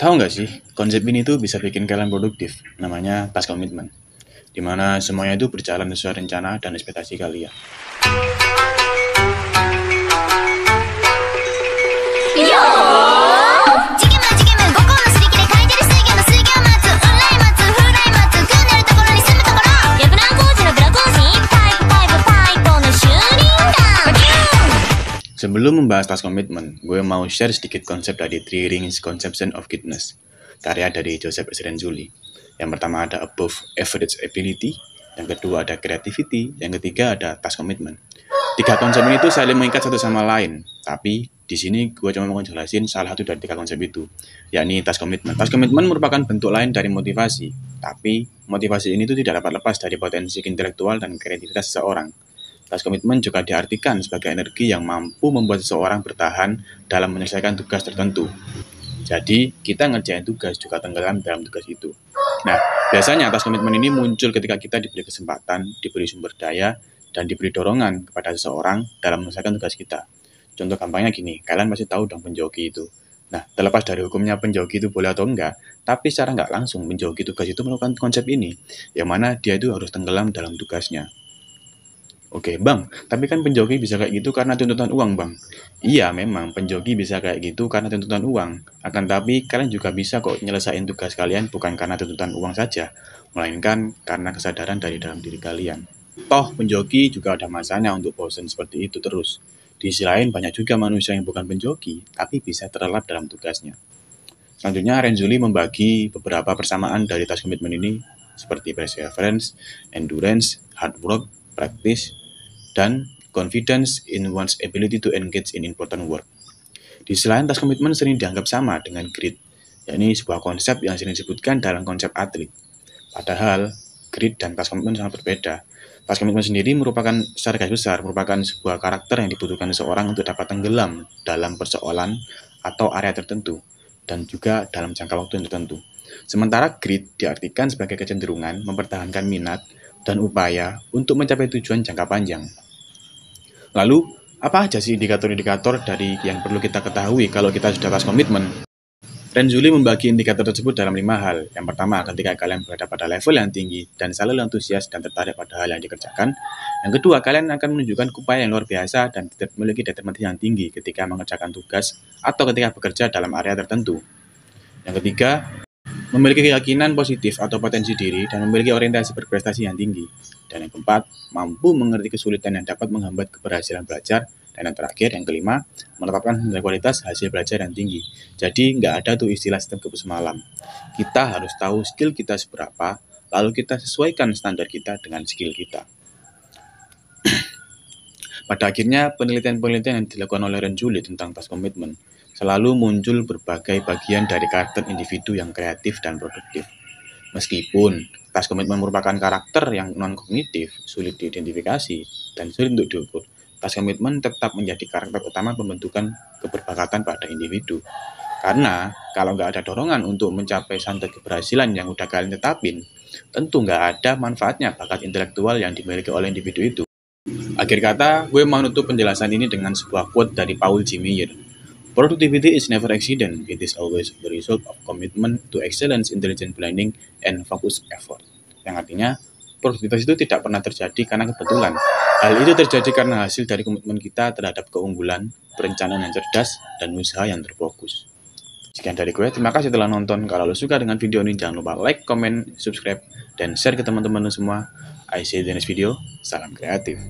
Tahu nggak sih, konsep ini tuh bisa bikin kalian produktif, namanya task commitment, di mana semuanya itu berjalan sesuai rencana dan ekspektasi kalian. Sebelum membahas task commitment, gue mau share sedikit konsep dari Three Rings Conception of Goodness, karya dari Joseph S. Renzulli. Yang pertama ada above average ability, yang kedua ada creativity, yang ketiga ada task commitment. Tiga konsep ini tuh saling mengikat satu sama lain, tapi di sini gue cuma mau jelasin salah satu dari tiga konsep itu, yakni task commitment. Task commitment merupakan bentuk lain dari motivasi, tapi motivasi ini tuh tidak dapat lepas dari potensi intelektual dan kreativitas seseorang. Task komitmen juga diartikan sebagai energi yang mampu membuat seseorang bertahan dalam menyelesaikan tugas tertentu. Jadi, kita ngerjain tugas juga tenggelam dalam tugas itu. Nah, biasanya task komitmen ini muncul ketika kita diberi kesempatan, diberi sumber daya, dan diberi dorongan kepada seseorang dalam menyelesaikan tugas kita. Contoh gampangnya gini, kalian pasti tahu dong penjoki itu. Nah, terlepas dari hukumnya penjoki itu boleh atau enggak, tapi secara nggak langsung penjoki tugas itu melakukan konsep ini, yang mana dia itu harus tenggelam dalam tugasnya. Oke, Bang, tapi kan penjoki bisa kayak gitu karena tuntutan uang, Bang. Iya, memang penjoki bisa kayak gitu karena tuntutan uang. Akan tapi, kalian juga bisa kok nyelesain tugas kalian bukan karena tuntutan uang saja, melainkan karena kesadaran dari dalam diri kalian. Toh, penjoki juga ada masanya untuk bosan seperti itu terus. Di sisi lain, banyak juga manusia yang bukan penjoki, tapi bisa terlelap dalam tugasnya. Selanjutnya, Renzulli membagi beberapa persamaan dari task commitment ini, seperti perseverance, endurance, hard work, practice, dan confidence in one's ability to engage in important work. Di selain task commitment sering dianggap sama dengan grit, yakni sebuah konsep yang sering disebutkan dalam konsep atlet. Padahal, grit dan task commitment sangat berbeda. Task commitment sendiri merupakan, secara garis besar, merupakan sebuah karakter yang dibutuhkan seseorang untuk dapat tenggelam dalam persoalan atau area tertentu, dan juga dalam jangka waktu yang tertentu. Sementara grit diartikan sebagai kecenderungan mempertahankan minat dan upaya untuk mencapai tujuan jangka panjang. Lalu, apa aja sih indikator-indikator dari yang perlu kita ketahui kalau kita sudah task komitmen? Renzulli membagi indikator tersebut dalam 5 hal. Yang pertama, ketika kalian berada pada level yang tinggi dan selalu antusias dan tertarik pada hal yang dikerjakan. Yang kedua, kalian akan menunjukkan upaya yang luar biasa dan memiliki determinasi yang tinggi ketika mengerjakan tugas atau ketika bekerja dalam area tertentu. Yang ketiga, memiliki keyakinan positif atau potensi diri dan memiliki orientasi berprestasi yang tinggi. Dan yang keempat, mampu mengerti kesulitan yang dapat menghambat keberhasilan belajar. Dan yang terakhir, yang kelima, menetapkan nilai kualitas hasil belajar yang tinggi. Jadi nggak ada tuh istilah sistem kebus malam. Kita harus tahu skill kita seberapa, lalu kita sesuaikan standar kita dengan skill kita. Pada akhirnya, penelitian-penelitian yang dilakukan oleh Renzulli tentang task commitment selalu muncul berbagai bagian dari karakter individu yang kreatif dan produktif. Meskipun task commitment merupakan karakter yang non-kognitif, sulit diidentifikasi, dan sulit untuk diukur, task commitment tetap menjadi karakter utama pembentukan keberbakatan pada individu. Karena kalau nggak ada dorongan untuk mencapai standar keberhasilan yang udah kalian tetapin, tentu nggak ada manfaatnya bakat intelektual yang dimiliki oleh individu itu. Akhir kata, gue mau nutup penjelasan ini dengan sebuah quote dari Paul G. Meyer. Productivity is never accident, it is always the result of commitment to excellence, intelligent planning, and focused effort. Yang artinya, produktivitas itu tidak pernah terjadi karena kebetulan. Hal itu terjadi karena hasil dari komitmen kita terhadap keunggulan, perencanaan yang cerdas, dan usaha yang terfokus. Sekian dari gue, terima kasih telah nonton. Kalau lo suka dengan video ini, jangan lupa like, comment, subscribe, dan share ke teman-teman lo semua. I see you in the next video. Salam kreatif.